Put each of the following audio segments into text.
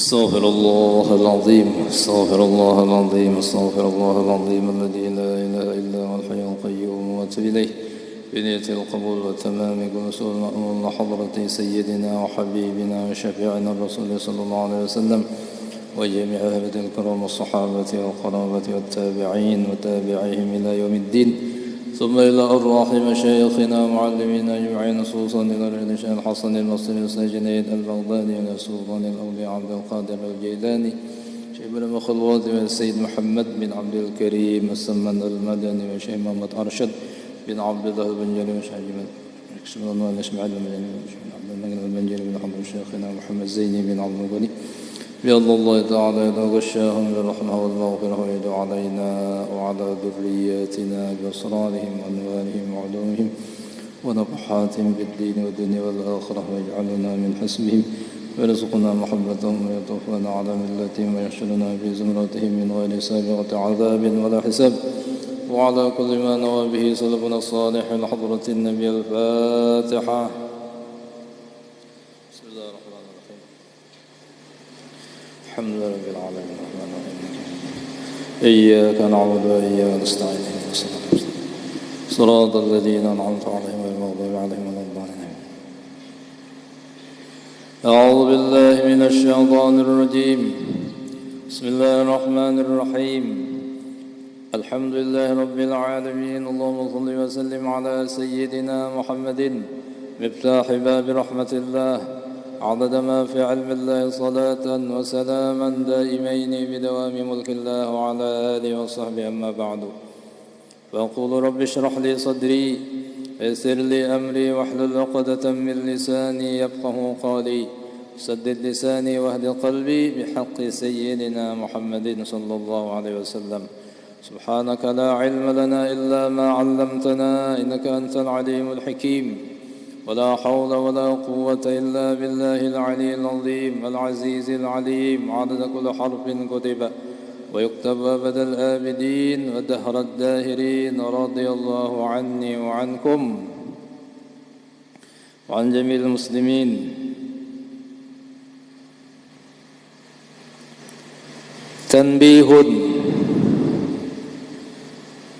استغفر الله العظيم استغفر الله العظيم استغفر الله العظيم الذي لا إله إلا هو الحي القيوم وأتوب إليه بنية القبول وتمام كل سوء المأمون حضرة سيدنا وحبيبنا وشفيعنا الرسول صلى الله عليه وسلم وجميع أهل الكرام والصحابة والقرابة والتابعين وتابعيهم إلى يوم الدين ثم إلى أرواح مشايخنا ومعلمينا أجمعين خصوصا إلى الشيخ الحسن البصري والسجنيد البغدادي إلى سلطان الأولياء عبد القادر الجيلاني شيخ بن مخلوات والسيد محمد بن عبد الكريم السمن المدني وشيخ محمد أرشد بن عبد الله البنجري وشيخ عبد البنجري بن حمد شيخنا محمد زيني بن عبد الغني بأن الله تعالى يتغشاهم بالرحمة والمغفرة ويدعو علينا وعلى ذرياتنا بأسرارهم وأنوارهم وعلومهم ونفحاتهم بالدين والدنيا والآخرة ويجعلنا من حسبهم ويرزقنا محبتهم ويطوفنا على ملتهم ويحشرنا في زمرتهم من غير سابقة عذاب ولا حساب وعلى كل ما نوى به سلفنا الصالح لحضرة النبي الفاتحة. الحمد لله رب العالمين الرحمن الرحيم إياك نعبد وإياك نستعين صراط الذين أنعمت عليهم غير المغضوب عليهم ولا الضالين. أعوذ بالله من الشيطان الرجيم بسم الله الرحمن الرحيم الحمد لله رب العالمين اللهم صل وسلم على سيدنا محمد مفتاح باب رحمة الله عدد ما في علم الله صلاة وسلاما دائمين بدوام ملك الله وعلى آله وصحبه أما بعد فأقول رب اشرح لي صدري ويسر لي أمري واحلل عقدة من لساني يفقه قولي سدد لساني واهد قلبي بحق سيدنا محمد صلى الله عليه وسلم. سبحانك لا علم لنا إلا ما علمتنا إنك أنت العليم الحكيم ولا حول ولا قوة إلا بالله العلي العظيم العزيز العليم عدد كل حرف كتب ويكتب أبد الآبدين ودهر الداهرين رضي الله عني وعنكم وعن جميع المسلمين. Tanbihun,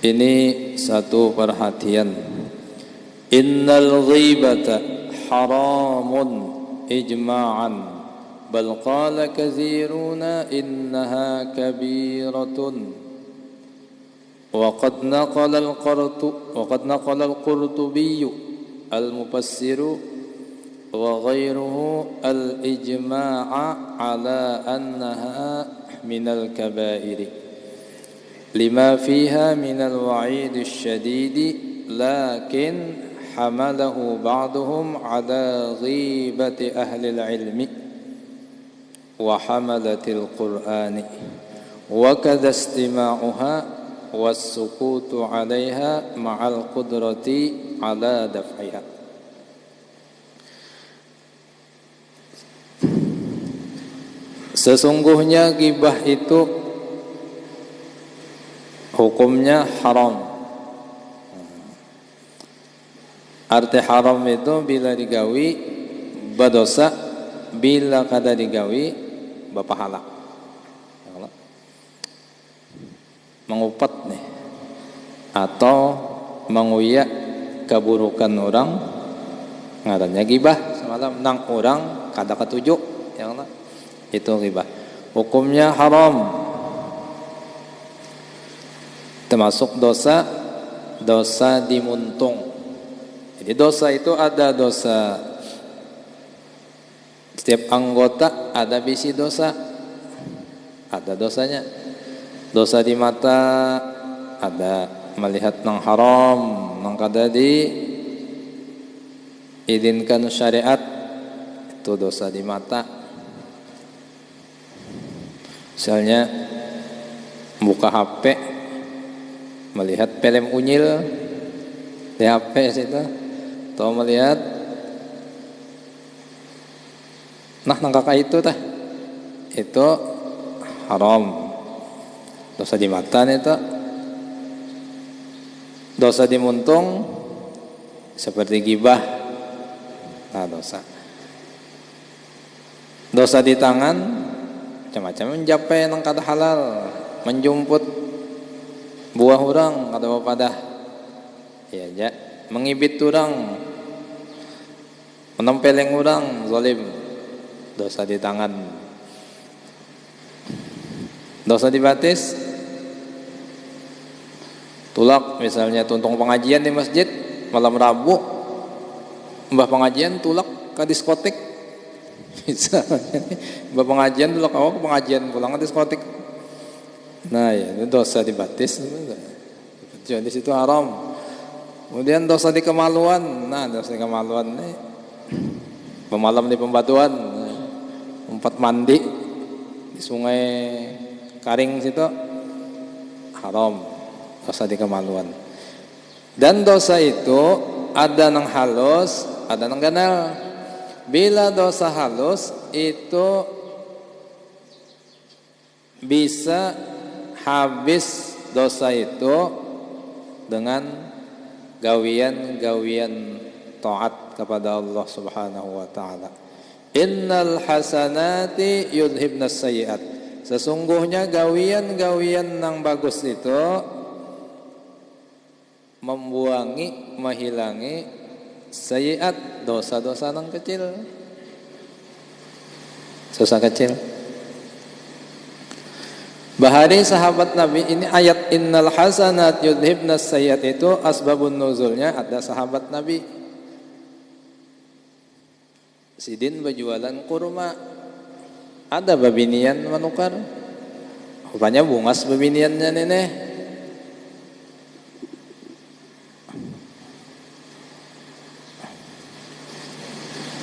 ini satu perhatian. Innal ghibata haramun ijma'an bal qala kathiruna innaha kabiratun wa qad naqala al-Qurtubi al-mufassiru wa ghayruhu al-ijma'a ala annaha minal kabairi lima fiha minal wa'id asyadidi lakin hamalahu ba'duhum ala ghibati ahli al-ilmi wa hamalatil qur'ani wa kadha istima'uha was-sukutu 'alayha ma'al qudrati 'ala daf'iha. Sesungguhnya ghibah itu hukumnya haram. Arti haram itu bila digawi badosa, bila kada digawi bapahala. Mengupat nih atau menguyak keburukan orang ngarannya ghibah. Semalam nang orang kada ketujuh ya Allah. Itu ghibah. Hukumnya haram. Termasuk dosa dimuntung. Jadi dosa itu ada dosa setiap anggota ada bisi dosa. Ada dosanya. Dosa di mata ada melihat nang haram, nang kada diizinkan syariat. Itu dosa di mata. Misalnya buka HP melihat film unyil di HP situ atau melihat kakak itu itu haram. Dosa di mata itu. Dosa di muntung seperti ghibah dosa. Dosa di tangan macam-macam mencapai nang kada halal, menjumput buah orang kada padah. Ya ja, mengibit orang, menempeleng orang, zalim, dosa di tangan. Dosa di batis, tulak misalnya tuntung pengajian di masjid malam Rabu, mbah pengajian tulak ke diskotik. Mbah pengajian tulak awak pengajian pulang ke diskotik. Nah ya itu dosa di batis. Jadi situ haram. Kemudian dosa di kemaluan. Nah dosa di kemaluan nih pemalam di pembatuan, umpat mandi di sungai Karing situ haram, dosa di kemaluan. Dan dosa itu ada nang halus, ada nang ganal. Bila dosa halus itu bisa habis dosa itu dengan gawian-gawian taat kepada Allah Subhanahu wa taala. Innal hasanati yudhibnas sayyi'at. Sesungguhnya gawian-gawian yang bagus itu membuangi, menghilangi sayyi'at, dosa-dosa yang kecil. Dosa kecil. Bahari sahabat Nabi ini ayat innal hasanat yudhibnas sayyi'at itu asbabun nuzulnya ada sahabat Nabi. Sidin berjualan kurma, ada babinian manukar, rupanya bungas babiniannya nenek.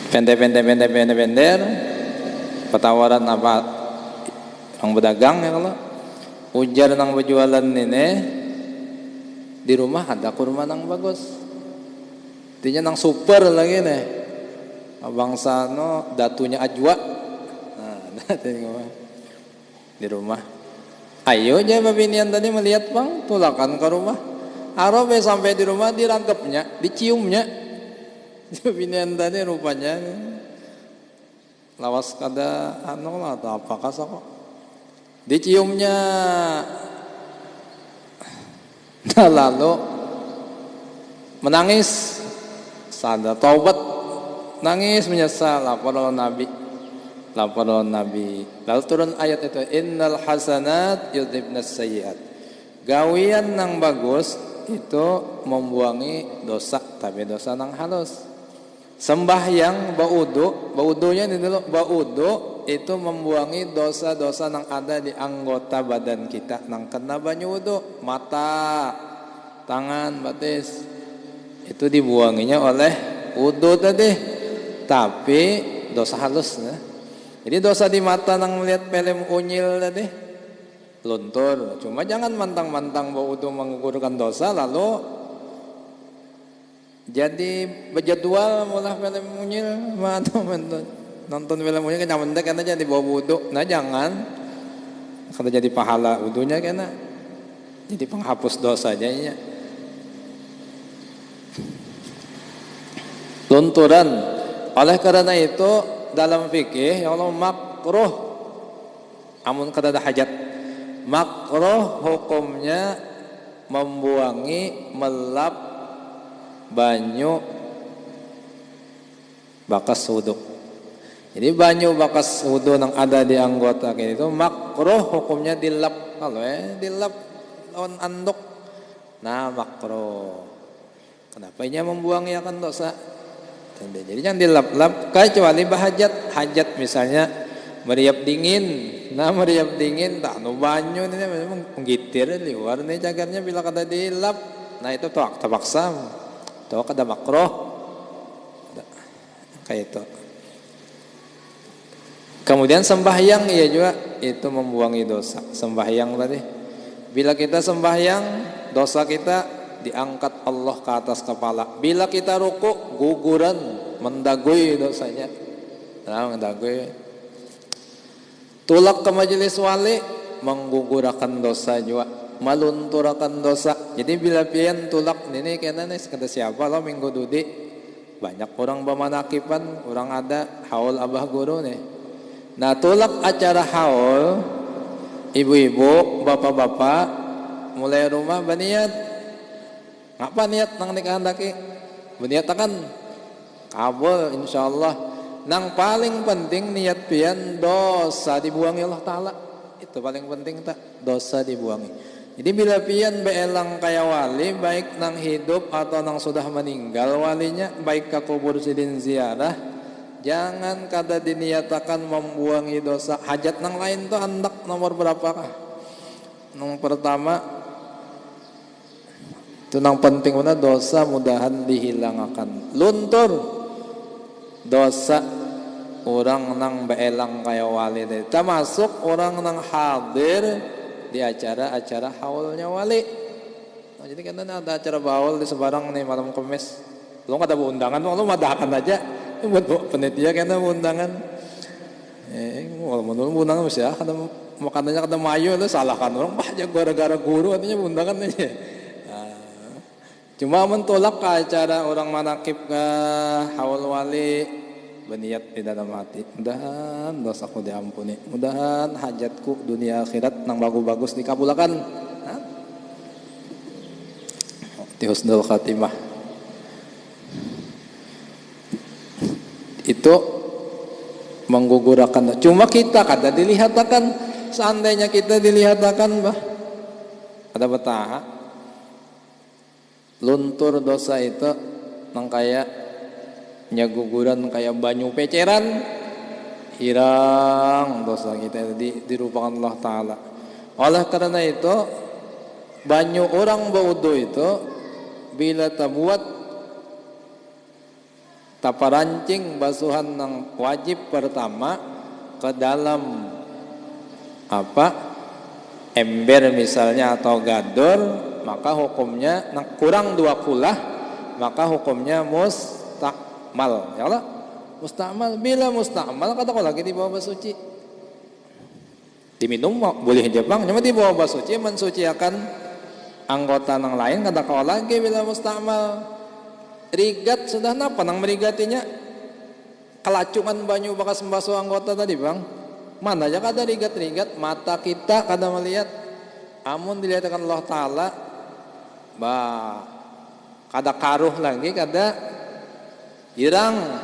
Pender, petawaran apa orang berdagang ya kalau ujar nang berjualan nenek di rumah ada kurma nang bagus, artinya nang super lagi nih. Abang Sano datunya ajwa, nah di rumah. Ayo aja babinian tadi melihat bang, tulakan ke rumah. Arobe sampai di rumah dirangkepnya, diciumnya. Babinian tadi rupanya lawas kada anu lah atau apa kasar kok. Diciumnya. Nah lalu menangis, sadar taubat. Nangis menyesal, lapor Nabi. Lalu turun ayat itu, innal hasanat yudhibnas sayyi'at. Gawian nang bagus itu membuangi dosa, tapi dosa nang halus. Sembahyang baudunya ini dulu, baudu itu membuangi dosa-dosa nang ada di anggota badan kita, nang kena banyu wudu, mata, tangan, batis. Itu dibuanginya oleh wudu tadi. Tapi dosa halus ya. Jadi dosa di mata nang melihat film unyil tadi luntur. Cuma jangan mantang-mantang bahwa itu menggugurkan dosa lalu jadi berjadwal mulai film unyil atau nonton film unyil kena mendek karena jadi bawa wudu. Nah jangan kalau jadi pahala wudunya kena jadi penghapus dosanya ya. Lunturan. Oleh karena itu dalam fikih ya Allah makruh amun kada ada hajat. Makruh hukumnya membuangi melap banyu bakas wudu. Jadi banyu bakas wudu yang ada di anggota kita itu makruh hukumnya dilap. Kalau dilap lawan anduk. Nah makruh. Kenapa ini membuang ya kan dosa? Jadi jangan dilap-lap kecuali bahajat. Hajat misalnya meriap dingin. Nah meriap dingin tak anu banyu ini memang menggitir liwar nih cagarnya bila kada dilap. Nah itu tuh terpaksa. Tuh kada makruh. Kayak itu. Kemudian sembahyang iya juga itu membuangi dosa. Sembahyang tadi. Bila kita sembahyang dosa kita diangkat Allah ke atas kepala. Bila kita rukuk guguran mendagui dosanya. Nah, mendagui. Tulak ke majelis wali menggugurakan dosa juga, malunturakan dosa. Jadi bila pian tulak ini kena nih kata siapa lo minggu dudi banyak orang bermanakipan, orang ada haul abah guru nih. Nah tulak acara haul, ibu-ibu, bapak-bapak, mulai rumah baniat. Ngapa niat nang nikahan laki? Baniat akan kabul insyaallah. Nang paling penting niat pian dosa dibuangi Allah Ta'ala. Itu paling penting tak, dosa dibuangi. Jadi bila pian beelang kaya wali, baik nang hidup atau nang sudah meninggal walinya, baik ke kubur sidin ziarah, jangan kada diniatakan membuangi dosa. Hajat nang lain tuh andak nomor berapakah? Nomor pertama itu nang penting mana dosa mudahan dihilangkan. Luntur dosa orang nang beelang kaya wali, termasuk orang nang hadir di acara-acara haulnya wali. Nah, jadi kan ada acara baul di Sebarang nih malam Kamis. Lu nggak ada undangan, lu madakan aja. Buat penitia kena undangan. Kalau menurut undangan masih ya, kada makanannya kada mayu, lu salahkan orang. Bah, gara-gara guru artinya undangan aja. Cuma mentolak ke acara orang manakib ke haul wali, berniat di dalam hati, mudahan dosaku diampuni, mudahan hajatku dunia akhirat nang bagus-bagus dikabulkan. Husnul khatimah. Itu menggugurakan. Cuma kita kada dilihatakan. Seandainya kita dilihatakan, bah, ada betah luntur dosa itu nang kaya nyaguguran kayak banyu peceran, hirang dosa kita dirupakan Allah Ta'ala. Oleh karena itu banyu orang baudu itu bila tabuat taparancing basuhan nang wajib pertama ke dalam ember misalnya atau gador, maka hukumnya nang kurang 2 kulah, maka hukumnya mustakmal. Ya Allah, mustakmal. Bila mustakmal kata kau lagi di bawah basuci, diminum boleh Jepang, cuma di bawah basuci mensuciakan anggota nang lain kata kau lagi bila mustakmal. Rigat sudah napa nang merigatinya? Kelacungan banyu bakas membasuh anggota tadi bang. Mana aja kada rigat-rigat, mata kita kada melihat. Amun dilihatkan Allah Ta'ala, bah kada karuh lagi, kada hirang.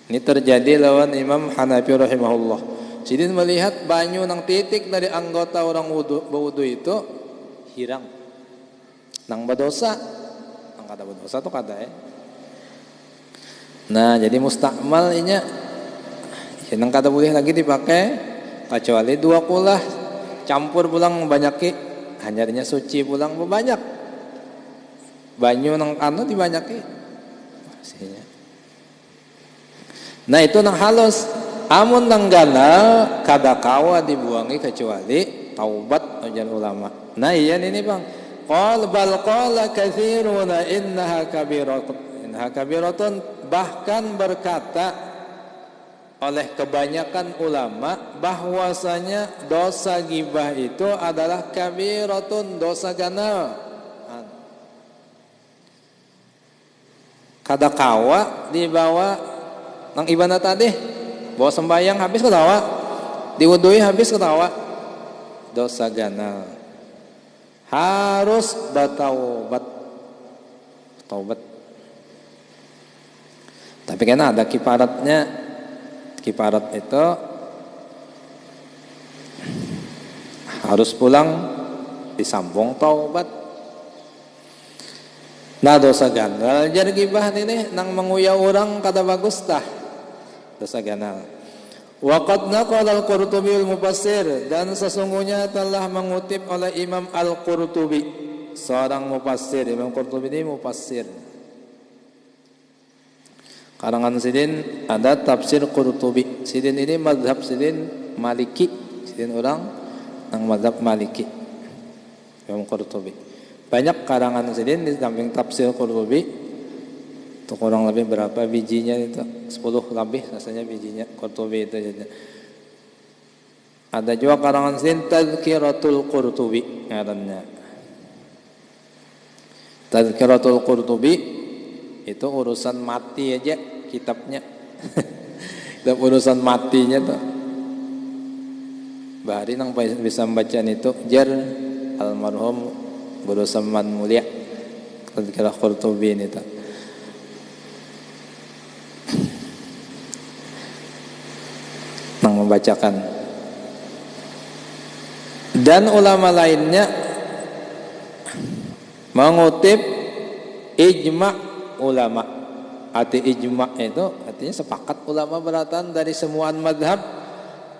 Ini terjadi lawan Imam Hanafi rahimahullah. Sidin melihat banyu nang titik dari anggota orang wudu itu hirang. Nang berdosa, nang kada berdosa tuh kada ya. Nah jadi mustakmal inya, ya, nang kada boleh lagi dipakai kecuali 2 kulah, campur pulang banyaki, hanyarnya suci pulang banyak. Banyu nang anu dibanyaki. Nah itu nang halus. Amun nang ganal kada kawa dibuangi kecuali taubat ujian ulama. Nah iya ini bang. Qala katsiruna innaha kabiratun, bahkan berkata oleh kebanyakan ulama bahwasanya dosa gibah itu adalah kabiratun, dosa ganal. Kada kawa dibawa nang ibadah tadi, bawa sembahyang habis ketawa, diwudui habis ketawa, dosa ganal. Harus bertaubat. Taubat. Tapi kan ada kiparatnya. Kiparat itu harus pulang disambung taubat. Nah dosa ganal jadi gibah ini nang menguyah orang kada bagus tah. Dosa ganal. Waqad naqala al-Qurtubi al-Mufassir, dan sesungguhnya telah mengutip oleh Imam Al-Qurtubi, seorang mufassir. Imam Qurtubi ini mufassir. Karangan Sidin ada tafsir Qurtubi. Sidin ini mazhab Sidin Maliki. Sidin orang yang mazhab Maliki. Imam Qurtubi. Banyak karangan Sidin di samping tafsir Qurtubi. Itu kurang lebih berapa bijinya itu? 10 lebih rasanya bijinya Qurtubi itu. Ada juga karangan Sidin Tazkiratul Qurtubi ngarannya. Tazkiratul Qurtubi itu urusan mati aja kitabnya. Dan urusan matinya tuh bahari nang bisa membaca itu jar almarhum guru Saman mulia ketika Qurtubi ini tuh nang membacakan. Dan ulama lainnya mengutip ijma' ulama. Arti ijma' itu artinya sepakat ulama beratan dari semua madhab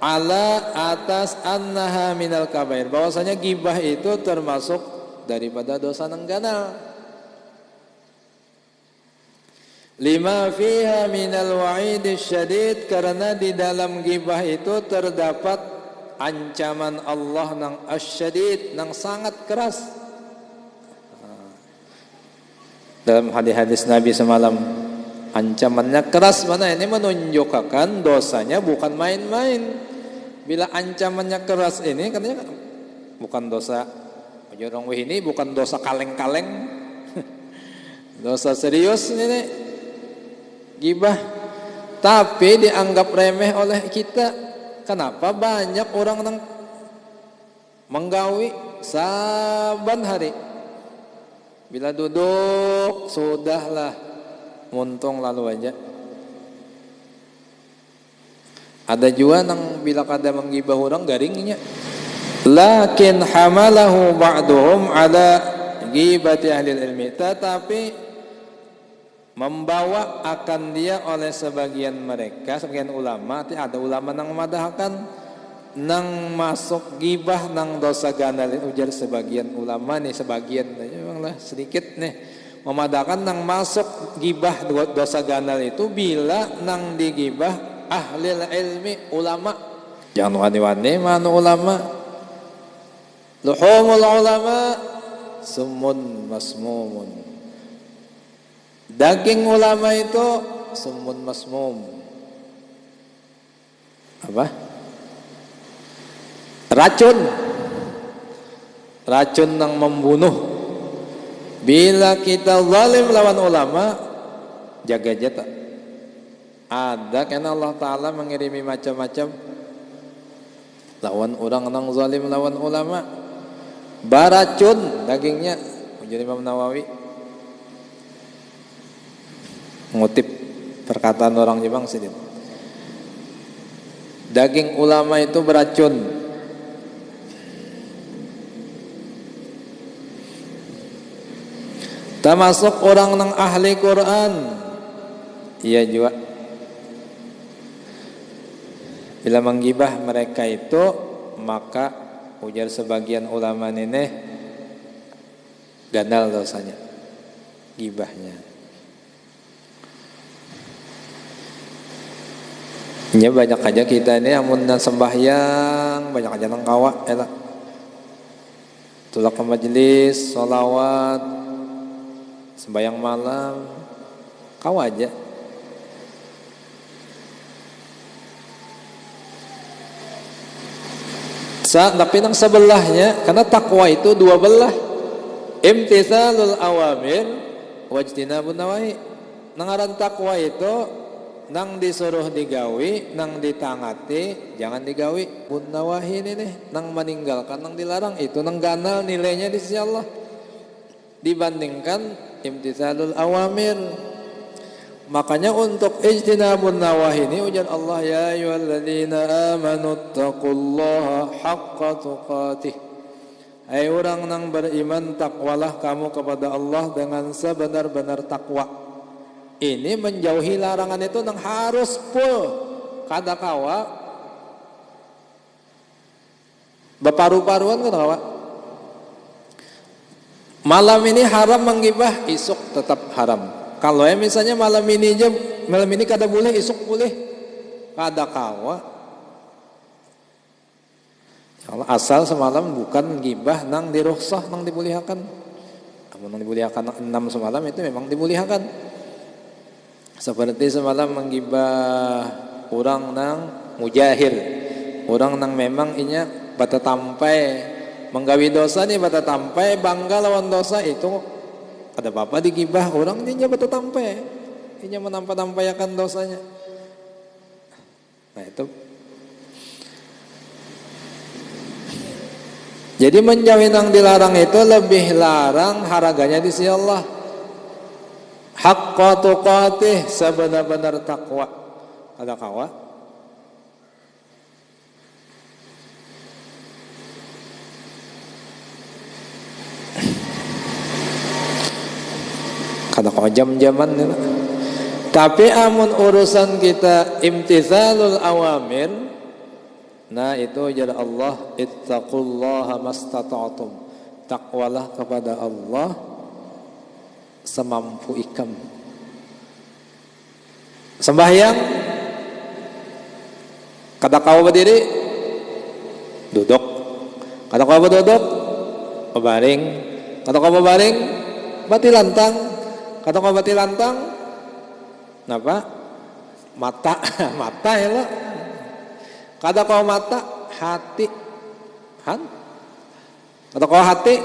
ala atas annaha minal kabair, bahwasanya gibah itu termasuk daripada dosa nengganal. Lima fiha minal wa'idis syadid, karena di dalam gibah itu terdapat ancaman Allah nang asyadid, nang sangat keras. Dalam hadis-hadis Nabi semalam, ancamannya keras. Mana ini menunjukkan dosanya bukan main-main. Bila ancamannya keras ini katanya bukan dosa jorong ini, bukan dosa kaleng-kaleng. Dosa serius ini gibah, tapi dianggap remeh oleh kita. Kenapa banyak orang yang menggawi saban hari, bila duduk sudahlah muntung lalu aja. Ada juga nang bila kada menggibah orang garingnya, lakin hamalahu ba'duhum ala ghibati ahli ilmi, tetapi membawa akan dia oleh sebagian mereka, sebagian ulama. Ada ulama nang memadahkan nang masuk gibah nang dosa ganal, ujar sebagian ulama nih, sebagian memanglah sedikit nih memadahkan nang masuk gibah dosa ganal itu bila nang digibah ahli ilmi, ulama. Jangan wani-wani manu ulama. Luhumul ulama summun masmumun, daging ulama itu summun masmum. Apa? Racun. Racun yang membunuh. Bila kita zalim lawan ulama, jaga jata. Ada karena Allah Ta'ala mengirimi macam-macam lawan orang yang zalim lawan ulama. Baracun dagingnya. Ujar Imam Nawawi mengutip perkataan orang Jepang sedikit. Daging ulama itu beracun. Termasuk orang yang ahli Quran. Iya juga. Bila menggibah mereka itu, maka ujar sebagian ulama ini ganal dosanya, gibahnya. Ya banyak aja kita ini amun sembahyang, banyak aja nang kawa elah. Tulak ke majelis, sholawat, sembahyang malam, kawa aja. Tapi nang sebelahnya, karena takwa itu dua belah. Imtithalul awamir wajtinabun nawahi. Nangaran takwa itu nang disuruh digawi, nang ditangati jangan digawi. Bun nawahi ini nih, nang meninggalkan, nang dilarang itu nang ganal nilainya di sisi Allah dibandingkan imtithalul awamir. Makanya untuk ijtinabun nawahi ini ujar Allah, ya ayyuhalladzina amanu taqullaha haqqa tuqatih. Hai orang yang beriman, takwalah kamu kepada Allah dengan sebenar-benar takwa. Ini menjauhi larangan itu nang harus full. Kada kawa beparu-paruan kan kawa. Malam ini haram menggibah, esok tetap haram. Kalau misalnya malam ini kada boleh, esok boleh, kada kawa. Kalau asal semalam bukan gibah nang dirukhsah, nang dibolehkan. Kalau nang dibolehkan 6 semalam itu memang dibolehkan. Seperti semalam menggibah orang nang mujahir, orang nang memang inya bata tampai menggawi dosa nih, bata tampai bangga lawan dosa itu. Ada apa digibah orang ini batu tampai, ini menampai-tampaikan dosanya. Nah itu. Jadi menjauhi yang dilarang itu lebih larang harganya di sisi Allah. Haqqa tuqatih, sebenar-benar takwa. Ada kawa? Kada kawa jam-jaman itu. Tapi amun urusan kita imtithalul awamir, nah itu jar Allah, ittaqullaha mastata'tum. Takwalah kepada Allah semampu ikam. Sembahyang kada kau berdiri, duduk. Kada kau berduduk, berbaring. Kada kau berbaring, bati lantang. Kada kau bati lantang, napa? Mata, mata ya lo. Kada kau mata, hati. Han? Kada kau hati,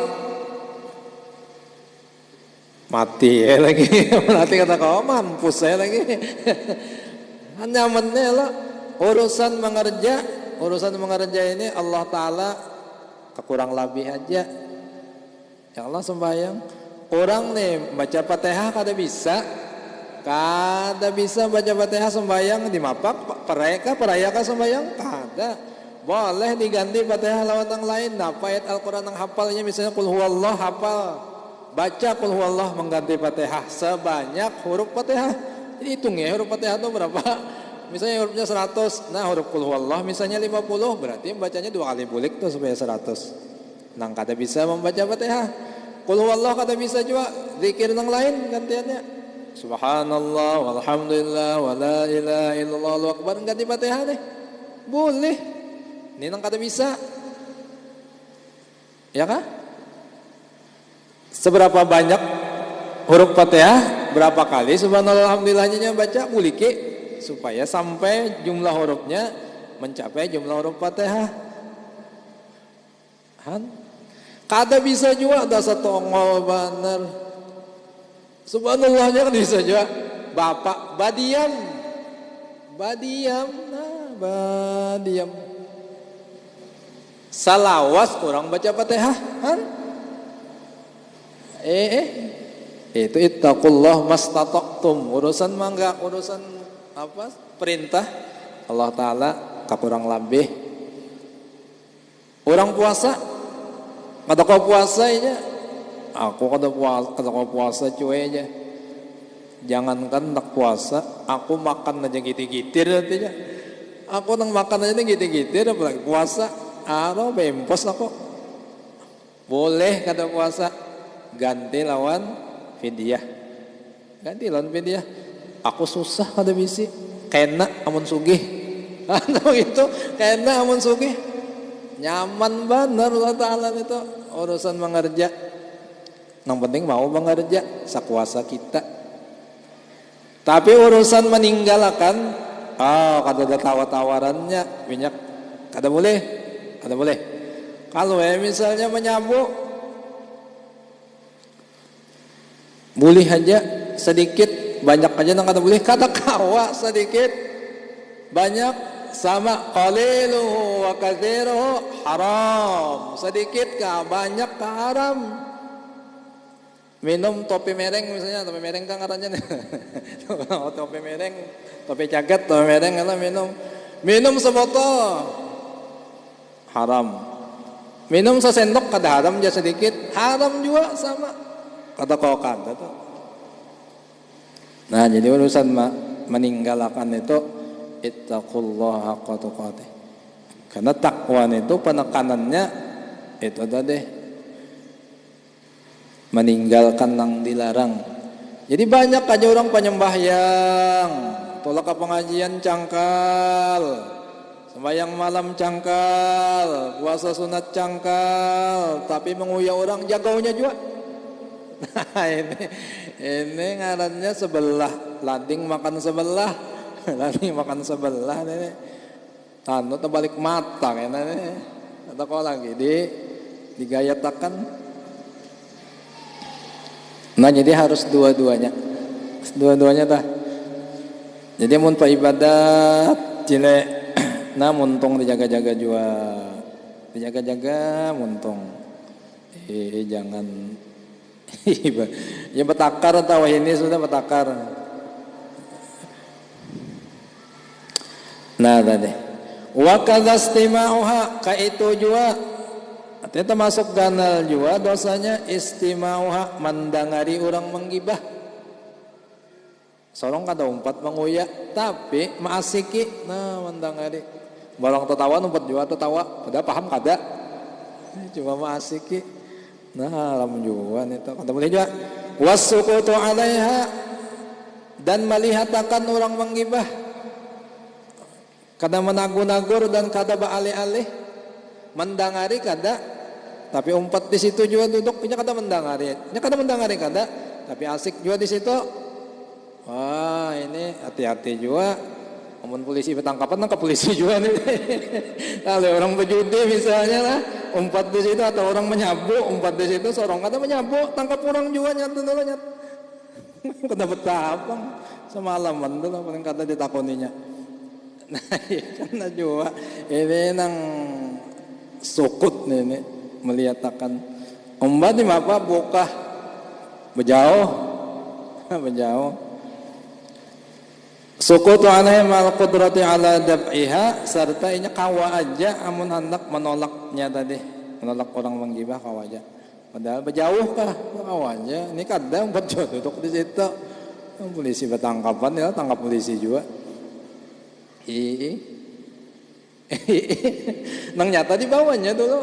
mati ya lagi. Nanti kata kau mampus saya lagi. Nyamannya lah urusan mengerja ini Allah Ta'ala kekurang lebih aja. Ya Allah sembahyang. Orang nih baca Fatihah kada bisa baca Fatihah sembahyang di mapak perayaka sembahyang kada. Boleh diganti Fatihah lawan yang lain. Napa ayat Al-Quran yang hafalnya misalnya qul huwallah hafal. Baca qul huwallah mengganti Fatihah sebanyak huruf Fatihah. Jadi hitung ya huruf Fatihah itu berapa. Misalnya hurufnya 100, nah huruf qul huwallah misalnya 50, berarti bacanya 2 kali bulik tuh supaya 100. Nang kada bisa membaca Fatihah. Qul huwallah kada bisa juga zikir yang lain gantiannya. Subhanallah walhamdulillah wala ilaha illallah Allahu akbar ganti Fatihah deh. Boleh. Ini nang kada bisa. Ya kah? Seberapa banyak huruf Fatihah, berapa kali subhanallah alhamdulillahnya baca buliki supaya sampai jumlah hurufnya mencapai jumlah huruf Fatihah. Han? Kada bisa juga ada satu ongol bener. Subhanallahnya kan bisa juga. Bapak badiam. Nah, badiam. Salawas kurang baca Fatihah, han? Itu ittaqullah mastata'tum. Urusan mangga, urusan apa? Perintah Allah Ta'ala kakurang lebih. Orang puasa kada kau puasa aja. Aku kada kau puasa cuy aja. Jangankan nak puasa, aku makan aja gitir-gitir nantinya. Aku nang makan aja gitir-gitir apalagi puasa. Aro bempos aku. Boleh kada puasa, ganti lawan fidyah. Ganti lawan fidyah. Aku susah kada bisi. Kena amun sugih. Ano gitu, kena amun sugih. Nyaman bener Allah Ta'ala itu urusan mengerja. Yang penting mau mengerja sakuasa kita. Tapi urusan meninggalkan, kada ada tawar-tawarannya minyak, kada boleh. Kalau misalnya menyabu, boleh aja sedikit, banyak aja nang kada boleh. Kada kawa sedikit, banyak. Sama qaliluhu wa katsiruhu haram. Sedikit kah banyak kah haram. Minum topi mereng misalnya, topi mereng kan ngarannya. Topi mereng, topi caget, topi mereng kalau minum sebotol haram. Minum sesendok kada haram aja sedikit, haram juga sama. Kata kau kada tuh. Nah, jadi urusan meninggalkan itu ittaqullaha haqqa tuqatih. Karena takwa itu penekanannya itu tadi meninggalkan yang dilarang. Jadi banyak aja orang penyembahyang, tolak ke pengajian cangkal, sembahyang malam cangkal, puasa sunat cangkal, tapi menguya orang jagaunya juga. Nah ini ngarannya sebelah, landing makan sebelah. Lagi makan sebelah nih, tanu terbalik mata kayaknya nih, atau kau lagi digayatakan. Nah jadi harus dua-duanya dah. Jadi mun ibadat cile Nah muntung dijaga-jaga juga, dijaga-jaga muntung. Jangan ya betakar atau ini sudah betakar. Nah tadi wa kadastimauha ka itu juga artinya termasuk ganal juga dosanya istimauha mendangari orang menggibah. Sorong kada umpat menguya tapi maasiki nah mendangari barang tertawa umpat juga tertawa pada paham kada cuma maasiki nah lamun juga itu kata boleh juga wasukutu alaiha dan melihatakan orang menggibah kada menagur-nagur dan kada baalih-alih mendangari kada tapi umpat di situ juga duduknya kada mendangari kada tapi asik juga di situ. Wah ini hati-hati juga. Amun polisi bertangkapan nangkap polisi juga nih. Kalau orang berjudi misalnya lah, umpat di situ atau orang menyabu, umpat di situ seorang kata menyabu, tangkap orang juga nyatu dulu nyat. Kena betapang semalaman dulu paling kata ditakoninya. Nah karena juga ini nang sukut nih melihatkan. Umbat di apa buka berjauh. Sukutu alaihi mal qudrati ala dab'iha serta inya kawa aja amun hendak menolaknya tadi menolak orang menggibah kawa aja padahal berjauh kah kawa aja ini kadang berjauh duduk di situ polisi bertangkapan ya tangkap polisi juga nang nyata di bawahnya dulu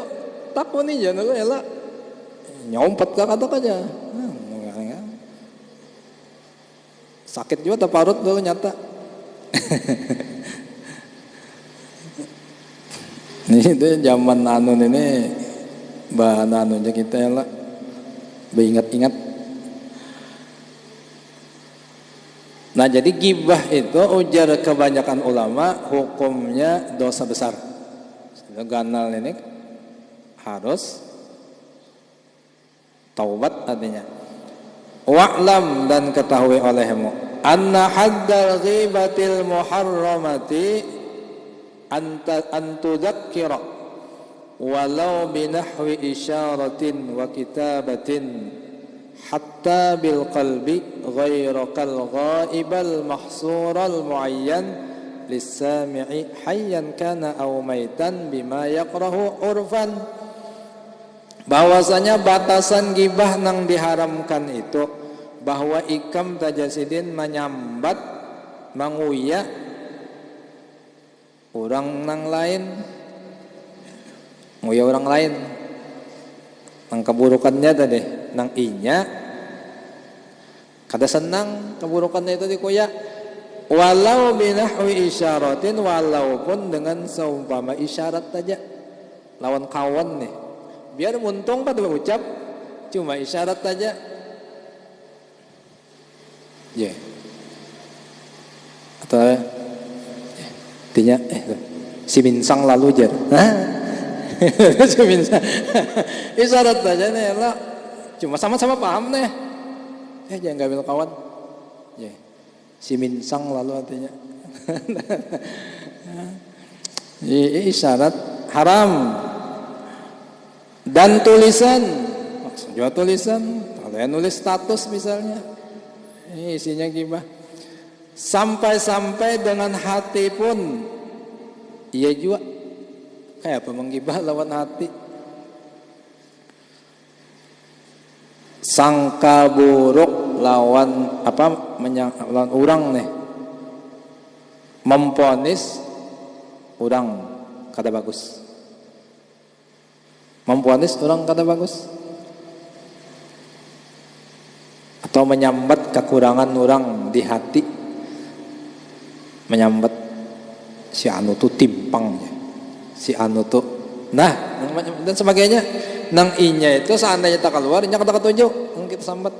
takuni aja dulu ya lah nyompet ke kata aja sakit juga terparut dulu nyata. Ini itu zaman anu ini bahan anunya kita ya lah beringat-ingat. Nah jadi gibah itu ujar kebanyakan ulama hukumnya dosa besar. Ganal ini harus taubat artinya. Wa'lam dan ketahui olehmu anna haddal ghibatil muharramati antudzakkira walau binahwi isyaratin wa kitabatin hatta bil qalbi ghairu kal ghaibal mahsural muayyan lis-sami'i hayyan kana aw maitan bima yaqrahu urfan. Bahwasanya batasan gibah nang diharamkan itu bahwa ikam tajasidin menyambat menguya orang nang lain nguya orang lain nang keburukannya tadi nang inya kada senang keburukannya itu dikuya walau binahwi isyaratin walaupun dengan seumpama isyarat saja lawan kawan nih biar muntung pada ucap cuma isyarat saja ya atau artinya si minsang lalu jar si minsang isyarat saja nih lah cuma sama-sama paham nih jangan ngambil kawan ya si minsang lalu artinya isyarat haram. Dan tulisan, maksudnya tulisan, kalau yang nulis status misalnya, ini isinya gibah. Sampai-sampai dengan hati pun, iya juga, kayak apa menggibah lawan hati. Sangka buruk lawan apa? Lawan orang nih, memponis orang kada bagus. Memponis orang kata bagus atau menyambat kekurangan orang di hati menyambat si anu tuh timpangnya si anu tuh nah dan sebagainya nang inya itu seandainya tak keluar inya kata ketujuh nang kita sambat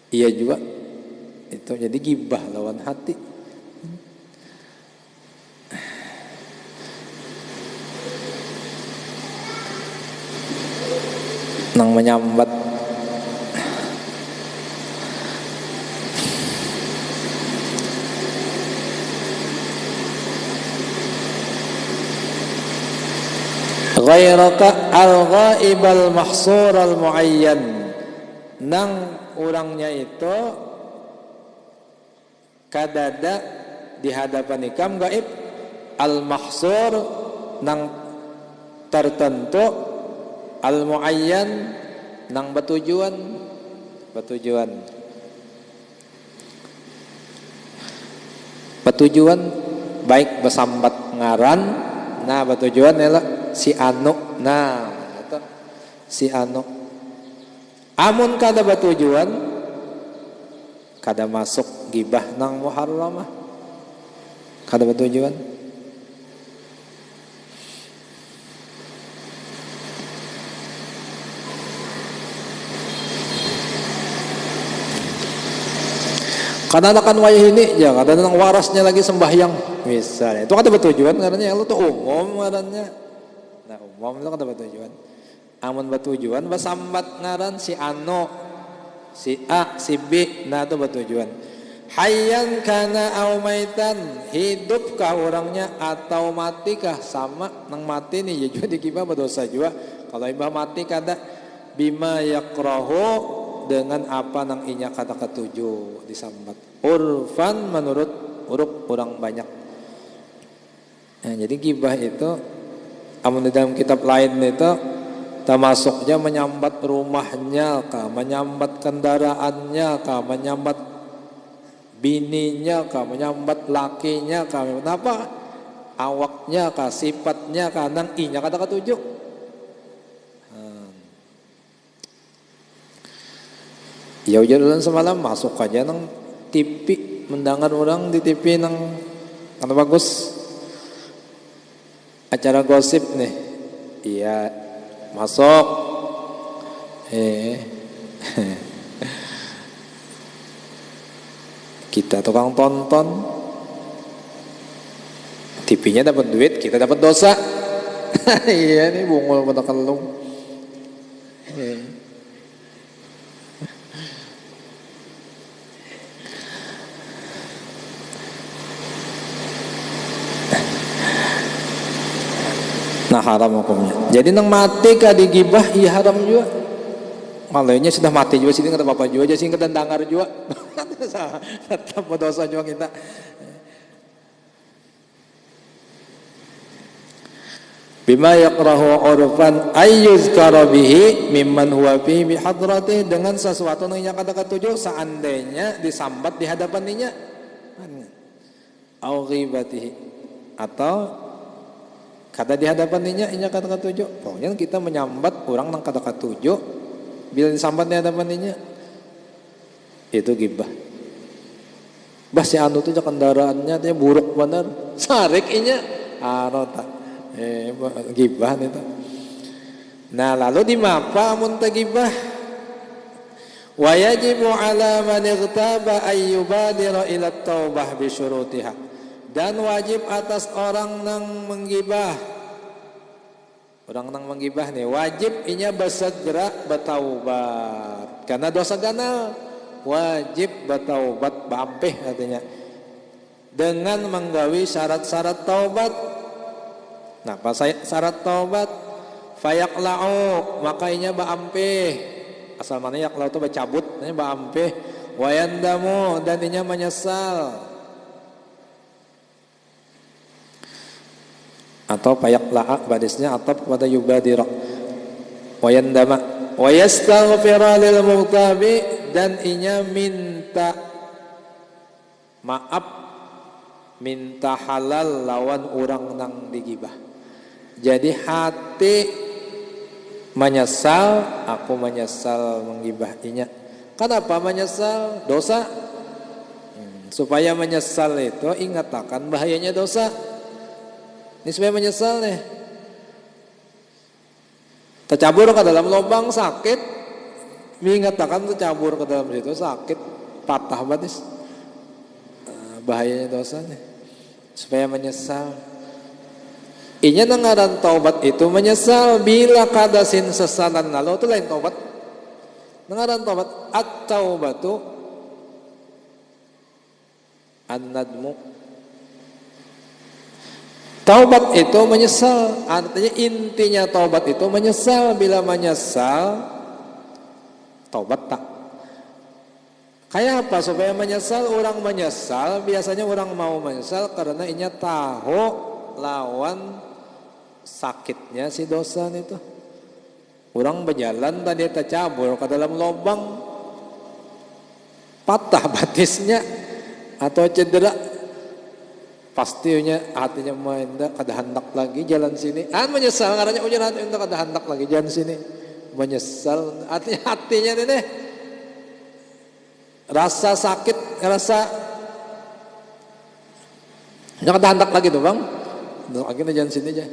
iya juga itu jadi gibah lawan hati. Nang menyambat ghairaka al-ghaibal mahsur al-muayyan, nang urangnya itu kadada di hadapan ikam gaib al-mahsur nang tertentu, al-muayyan nang batujuan baik besambat ngaran. Nah batujuan adalah si anu. Nah itu si anu. Amun kada batujuan kada masuk gibah nang muharramah, kada batujuan. Karena kan wayah ini ya, kadang warasnya lagi sembahyang misalnya, itu kada bertujuan ngarannya, itu umum ngarannya. Nah umum itu kada bertujuan. Amun bertujuan basambat ngaran si ano, si A, si B, nah itu bertujuan. Hayyan kana au maitan, hidupkah orangnya atau matikah? Sama nang mati nih ya juga dikibah berdosa juga. Kalau ibah mati kada bima yakrahu, dengan apa nang inya kata ketujuh disambat. Urfan menurut uruk orang banyak. Nah, jadi gibah itu amun di dalam kitab lain itu termasuknya menyambat rumahnya kah, menyambat kendaraannya kah, menyambat bininya kah, menyambat lakinya kah, kenapa awaknya kah, sifatnya kah, nang inya kata ketujuh. Ya udah semalam masuk aja nang TV, mendengar orang di TV nang kan bagus acara gosip nih. Iya masuk kita tukang tonton, TV-nya dapat duit, kita dapat dosa. Iya nih bungul pada kelung. Nah haram hukumnya. Jadi nang mati ka digibah iya haram juga. Malainya sudah mati juga sini kata bapak juga aja sih kita dengar juga. Tetap berdosa juga kita. Bima yakrahu urfan ayyuzkara bihi mimman huwa fihi bihadrati, dengan sesuatu yang kata ketujuh seandainya disambat di hadapannya. Au ghibatihi, atau kata di hadapannya inya kata ketujuh. Pokoknya kita menyambat orang nang kata ketujuh bila disambat di hadapannya itu gibah. Bah si anu tuh kendaraannya teh buruk bener, sarik inya arota gibah itu. Nah lalu di mapa amun teh gibah? Wa yajibu ala man ightaba ayyubadira ila taubah bi syurutiha, dan wajib atas orang nang menggibah, orang nang menggibah nih wajib inya bersegera bertaubat karena dosa ganal, wajib bertaubat bampeh katanya dengan menggawi syarat-syarat taubat. Nah pas syarat taubat fayaqla'u, maka inya baampeh, asal mana yaqla'u itu bacabut, inya baampeh, wayandamu, dan inya menyesal. Atau payak la'a badisnya atap kepada yubadira wayandama wayastaghfira lil mughtabi, dan inya minta maaf, minta halal lawan orang nang digibah. Jadi hati menyesal, aku menyesal menggibah inya. Kenapa menyesal? Dosa. Supaya menyesal itu ingat akan bahayanya dosa. Ini supaya menyesal nih. Tercabur ke dalam lubang sakit, mengatakan tercabur ke dalam situ sakit, patah batis. Bahayanya dosa nih. Supaya menyesal. Inya nangaran taubat itu menyesal bila kadasin sesalan lalu itu lain taubat. Nangaran taubat at-taubatu an-nadmu Taubat itu menyesal, artinya intinya taubat itu menyesal. Bila menyesal, taubat tak. Kayak apa supaya menyesal? Orang menyesal, biasanya orang mau menyesal karena inya tahu lawan sakitnya si dosa itu. Orang berjalan tadi tercabur ke dalam lubang, patah batisnya atau cedera, pastinya hatinya main kada hendak lagi jalan sini. Menyesal karena ujar hati untuk kada hendak lagi jalan sini. Menyesal hatinya ini rasa sakit, rasa kada hendak lagi tuh bang. Akhirnya jalan sini aja.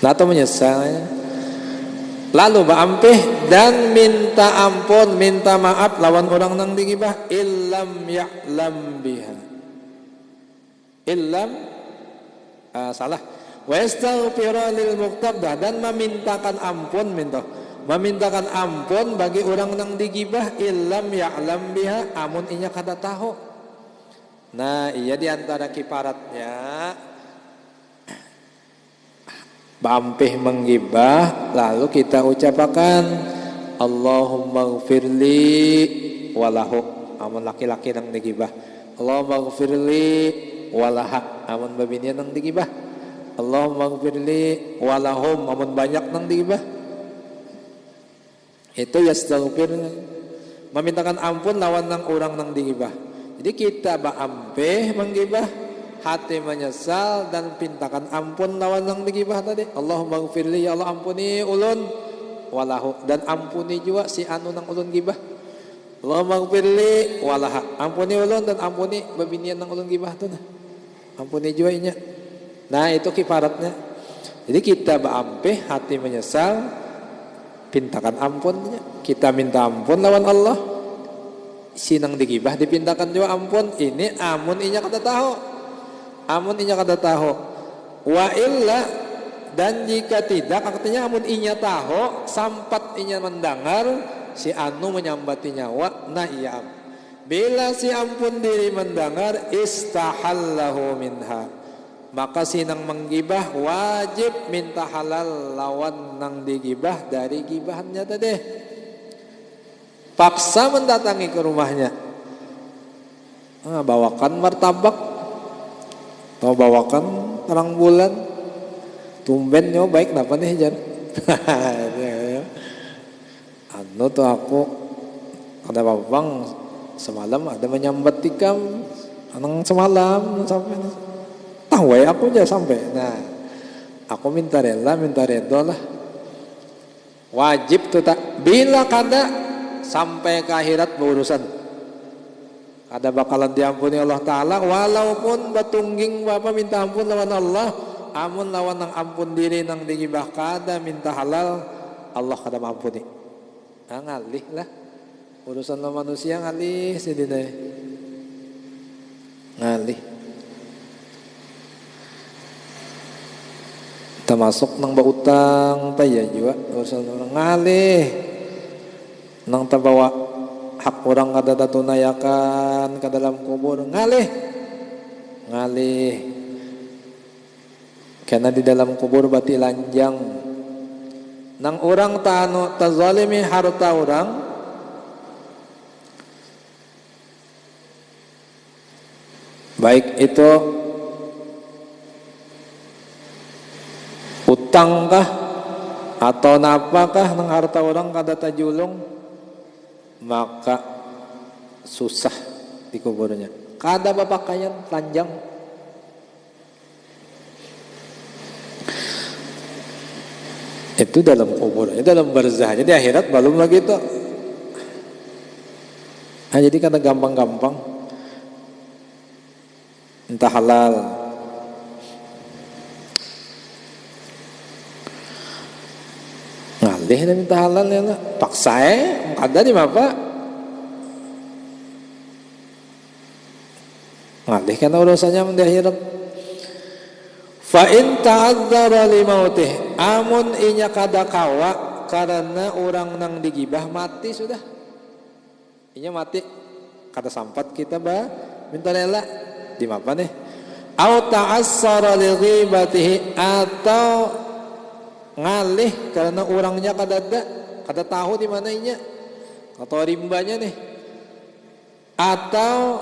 Nah, atau menyesal. Lalu ba'ampih dan minta ampun, minta maaf lawan orang nang digibah illam ya'lam biha. Salah. Wa yastaghfira lil muqtabda, dan memintakan ampun bagi orang nang digibah illam ya'lam biha, amun inya kada tahu. Nah, iya di antara kiparatnya ba'ampih menggibah, lalu kita ucapakan Allahumma gfirli walahu, amun laki-laki nang digibah. Allahumma gfirli walaha, amun babinian nang digibah. Allahumma gfirli walahum, amun banyak nang digibah. Itu yastaghfir, memintakan ampun lawan nang orang nang digibah. Jadi kita ba'ampih menggibah, hati menyesal dan pintakan ampun lawan nang digibah tadi. Allahumma gfirli, ya Allah ampuni ulun, walahu, dan ampuni juga si anu nang ulun gibah. Allahumma gfirli walaha, ampuni ulun dan ampuni babinian nang ulun gibah tu nah. Ampuni juga inya. Nah, itu kifaratnya. Jadi kita ba'ampih, hati menyesal, pintakan ampunnya. Kita minta ampun lawan Allah, si nang digibah dipintakan juga ampun. Ini amun inya kada tahu. Amun inya kada tahu, wa illa, dan jika tidak, artinya amun inya tahu, sampat inya mendengar si anu menyambati nyawa, nah iya bila si ampun diri mendengar istahallahu minha, maka si nang menggibah wajib minta halal lawan nang digibah dari gibahannya tadi. Paksa mendatangi ke rumahnya, bawakan martabak atau bawakan terang bulan, tumben nyo baik napa nih jan. Anu tuh aku kada babang semalam ada menyambat tikam anang semalam sampai tahu ya aku aja sampai. Nah, aku minta rela, minta redo lah. Wajib tuh tak, bila kada sampai ke akhirat berurusan. Ada bakalan diampuni Allah Ta'ala, walaupun batungging bapak minta ampun lawan Allah, amun lawan nang ampun diri nang digibah kada minta halal, Allah kada mampuni. Ngalih lah, urusan lo manusia ngalih sedina, ngalih. Termasuk nang bautang taya juga urusan orang ngalih, nang terbawa hak orang kada tatunayakan ke dalam kubur ngalih karena di dalam kubur bati lanjang nang orang tazalimi harta orang, baik itu utang kah atau napakah nang harta orang kada tajulung, maka susah di kuburnya. Kada bapakayan telanjang. Itu dalam kubur, itu dalam barzah. Jadi akhirat belum lagi itu. Jadi kada gampang-gampang. Entah halal. Ngalih na minta halal ya lah. Paksa kada di apa? Ngalih karena urusannya di akhirat. Fa in ta'adzara li mautih, amun inya kada kawa karena orang nang digibah mati sudah. Inya mati. kada sampat kita minta rela di apa nih? Au ta'assara li ghibatihi, atau ngalih karena orangnya kada tahu di mana inya atau rimbanya nih, atau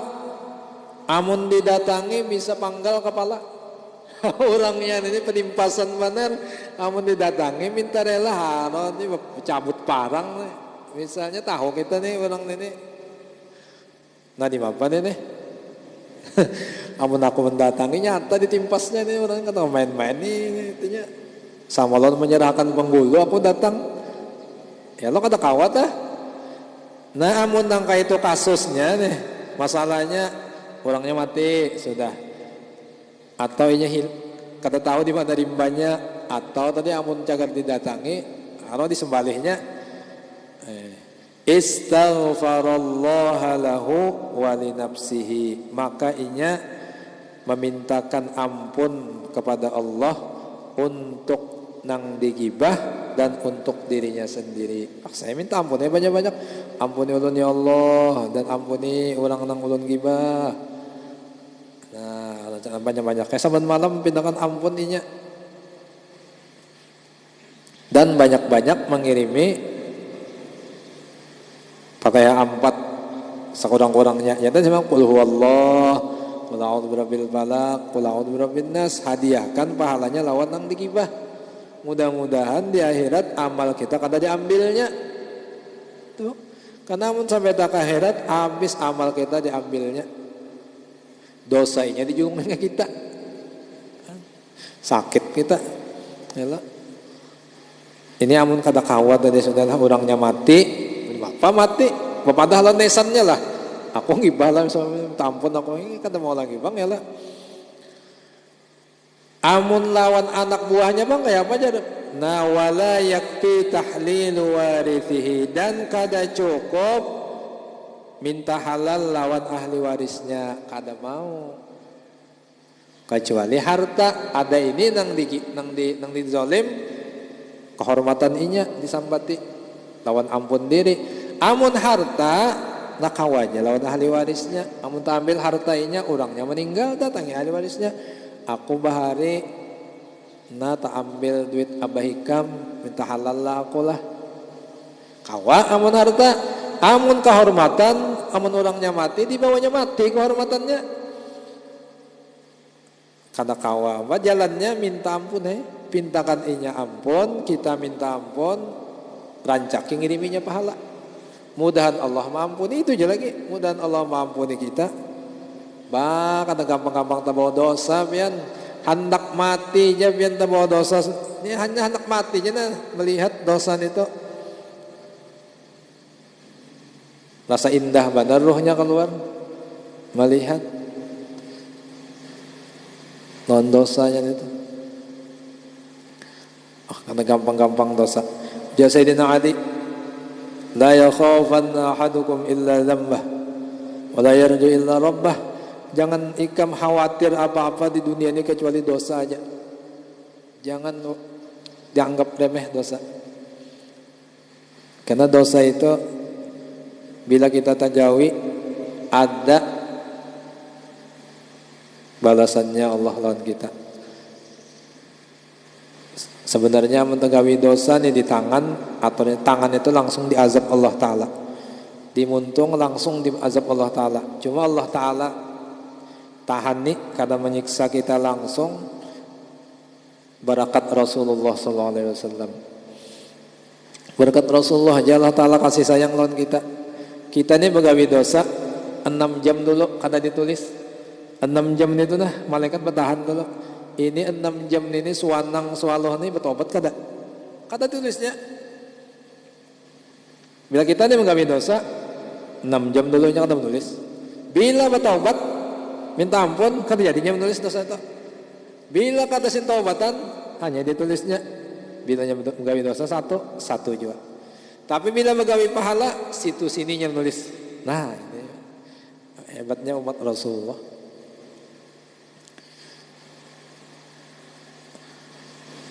amun didatangi bisa panggal kepala orangnya ini penimpasan benar, amun didatangi minta rela harus ini cabut parang nih. Misalnya tahu kita nih orang ini, nah di apa nih? Amun aku mendatangi nyata ditimpasnya nih orang kata main-main nih intinya. Sama lo menyerahkan penghulu aku datang, ya lo kata kawat ah. Nah amun nangka itu kasusnya nih, masalahnya orangnya mati sudah, atau inya kata tahu di mana rimbanya, atau tadi amun cagar didatangi, kalau disembelihnya istaghfarallaha lahu wa li nafsihi, maka inya memintakan ampun kepada Allah untuk nang digibah dan untuk dirinya sendiri. Saya minta ampun ya banyak-banyak. Ampuni ulun ya Allah, dan ampuni orang nang ulun gibah. Nah, jangan banyak-banyak. Kayak saban malam pindahkan ampun inya. Dan banyak-banyak mengirimi pakai ampat sekurang-kurangnya. Ya dan memang qul huwallah, qul a'udzu birabbil falaq, qul a'udzu birabbin nas, hadiahkan pahalanya lawan nang digibah. Mudah-mudahan di akhirat amal kita kada diambilnya. Tuh. Karena mun sampai tak akhirat habis amal kita diambilnya. Dosanya dijulungnya kita. Sakit kita. Yalah. Ini amun kada kawat tadi saudara orangnya mati, bapak mati, bapak dah lenesannya lah. Aku ngibah lah tampun aku ini kada mau lagi bang ya lah. Amun lawan anak buahnya bang kayak apa aja? Nah wala yakfi tahlilu warithihi, dan kada cukup minta halal lawan ahli warisnya, kada mau. Kecuali harta ada ini nang di zalim, kehormatan inya disambati lawan ampun diri. Amun harta nakawanya lawan ahli warisnya. Amun tak ambil harta inya orangnya meninggal datangi ahli warisnya. Aku bahari na tak ambil duit Abah Hikam, minta halal lah aku lah. Kawa amun harta, amun kehormatan, amun orangnya mati dibawanya mati kehormatannya. Karena kawa apa jalannya minta ampun pintakan inya ampun, kita minta ampun, rancak ngiriminya pahala. Mudahan Allah mampuni itu aja lagi, mudahan Allah mampuni kita. Kata gampang-gampang tabawa dosa pian, hendak mati aja pian tabawa dosa. Ini hanya hendak mati aja nah melihat dosa itu. Rasa indah benar ruhnya keluar melihat non dosanya itu. Karena gampang-gampang dosa. Jadi Sayyidina Ali, la yakhafanna ahadukum illa dzambah wa la yarju illa rabbah. Jangan ikam khawatir apa-apa di dunia ini kecuali dosa aja. Jangan dianggap remeh dosa. Karena dosa itu bila kita tajawi ada balasannya Allah lawan kita. Sebenarnya mentegawi dosa nih di tangan, atau di tangan itu langsung diazab Allah Ta'ala. Dimuntung langsung diazab Allah Ta'ala. Cuma Allah Ta'ala tahan nih karena menyiksa kita langsung barakat Rasulullah SAW. Berkat Rasulullah aja Allah Ta'ala kasih sayang lawan kita. Kita nih begawi dosa 6 jam dulu kada ditulis. 6 jam itu nah malaikat bertahan dulu. Ini 6 jam ini suwanang swaloh nih bertobat kada tulisnya. Bila kita nih begawi dosa 6 jam dulunya kada menulis. Bila bertobat minta ampun kan jadinya menulis dosa itu. Bila kata sin taubatan hanya ditulisnya. Bila menggawi dosa satu juga. Tapi bila menggawi pahala situ sininya menulis. Nah ini hebatnya umat Rasulullah.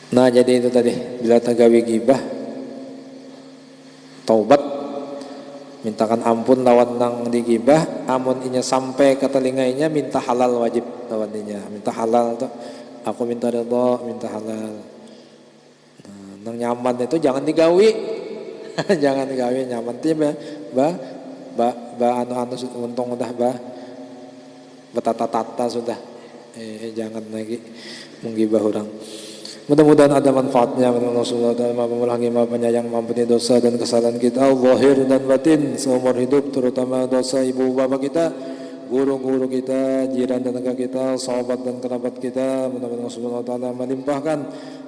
Nah jadi itu tadi, bila tagawi gibah taubat mintakan ampun lawan nang digibah, amun inya sampai ke telingainya minta halal wajib lawan inya, minta halal tuh. Aku minta ridha, minta halal. Nah, nang nyaman itu jangan digawi. Jangan digawi nyaman tiba, anu untung udah betata-tata sudah. Jangan lagi menggibah orang. Mudah-mudahan ada manfaatnya. Mudah-mudahan Allah mengulangi maha penyayang, mengampuni dosa dan kesalahan kita zahir dan batin seumur hidup, terutama dosa ibu bapak kita, guru-guru kita, jiran dan tetangga kita, sahabat dan kerabat kita. Mudah-mudahan Allah Subhanahu wa taala melimpahkan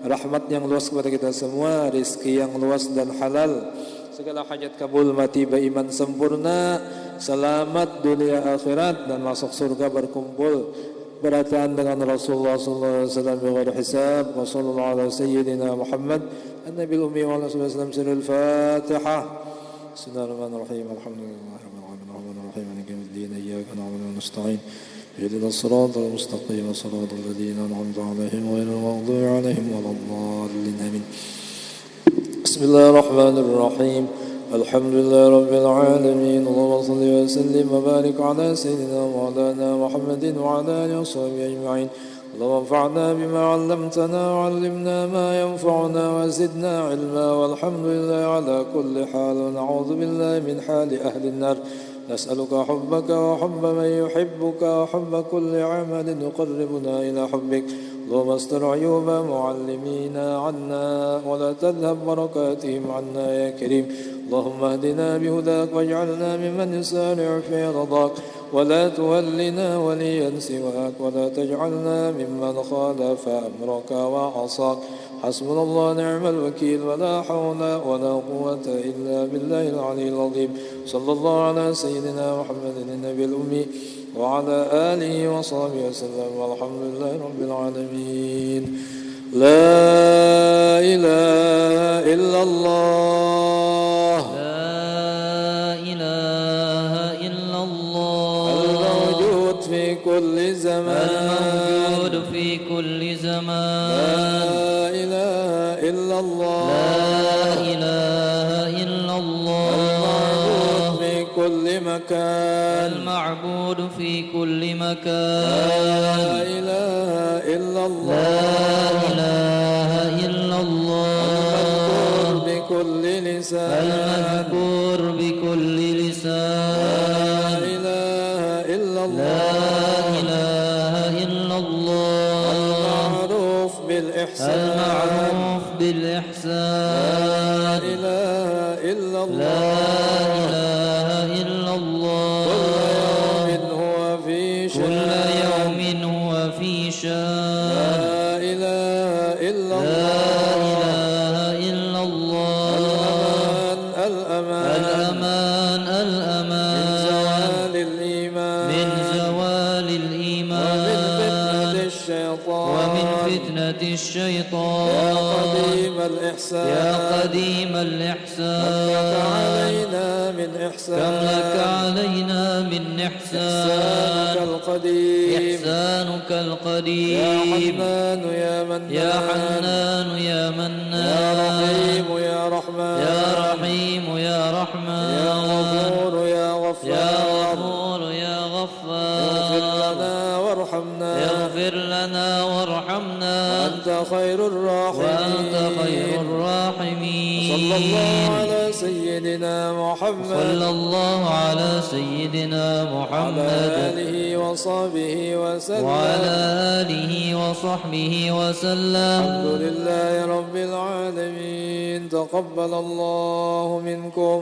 rahmat yang luas kepada kita semua, rezeki yang luas dan halal, segala hajat kabul, mati beriman sempurna, selamat dunia akhirat dan masuk surga berkumpul berataan dengan Rasulullah sallallahu alaihi wasallam bighairi hisab. Wa sallallahu ala sayyidina Muhammad an-nabiyil ummi wa ala alihi wasallam. Sirrul Fatihah. Bismillahirrahmanirrahim. Alhamdulillahi rabbil alamin. Arrahmanir rahim. Maliki yaumiddin. Iyyaka na'budu wa nasta'in. Ihdinas siratal mustaqim. Siratal ladzina an'amta 'alaihim ghairil maghdubi 'alaihim waladdallin. Amin. Bismillahirrahmanirrahim. Alhamdulillah Rabbil Alamin. Allahumma salli wa sallim wa barik ala Sayyidina Maulana Muhammadin wa ala alihi wa sahbihi ajma'in. Allahumma anfa'na bima 'allamtana wa 'allimna ma yanfa'una wa zidna 'ilma. Walhamdulillah ala kulli hal. Wa na'udzu billahi min hali ahli an-nar. Nas'aluka hubbaka wa hubba man yuhibbuka wa hubba kulli 'amalin yuqarribuna ila hubbik. اللهم استر عيوب معلمينا عنا ولا تذهب بركاتهم عنا يا كريم. اللهم اهدنا بهداك واجعلنا ممن يسارع في رضاك ولا تولنا وليا سواك ولا تجعلنا ممن خالف أمرك وعصاك. حسبنا الله نعم الوكيل ولا حول ولا قوة إلا بالله العلي العظيم. صلى الله على سيدنا محمد النبي الأمي وعلى آله وصحبه وسلم والحمد لله رب العالمين. لا إله إلا الله. لا إله إلا الله. الموجود في كل زمان. الموجود في كل زمان. لا إله إلا الله. لا إله إلا الله. المعبود في كل مكان. المعبود في كل مكان. لا إله إلا الله. لا إله إلا الله. المذكور بكل لسان. المذكور بكل لسان. لا إله إلا الله. لا إله إلا الله. المعروف بالإحسان. المعروف بالإحسان. لا إله إلا الله. لا إله إلا الله. كل يوم هو في شان. كل يوم هو في شان. لا إله إلا الله. لا إله إلا الله. الأمان الأمان من الأمان زوال الإيمان. من زوال الإيمان ومن فتنة الشيطان. يا قديم الإحسان. يا قديم الإحسان. كم لك علينا من إحسان. كم لك علينا من إحسان. إحسانك القديم. إحسانك القديم. يا حنان يا منان. يا حنان يا منان. يا رحيم يا رحمن. يا رحيم يا رحمن. يا غفور يا غفار. يا غفور يا غفار. اغفر لنا وارحمنا. اغفر لنا وارحمنا. وأنت خير الراحمين. وأنت خير الراحمين. صلى الله على سيدنا محمد. صلى الله على سيدنا محمد وعلى آله وصحبه وسلم. وعلى آله وصحبه وسلم. الحمد لله رب العالمين. تقبل الله منكم.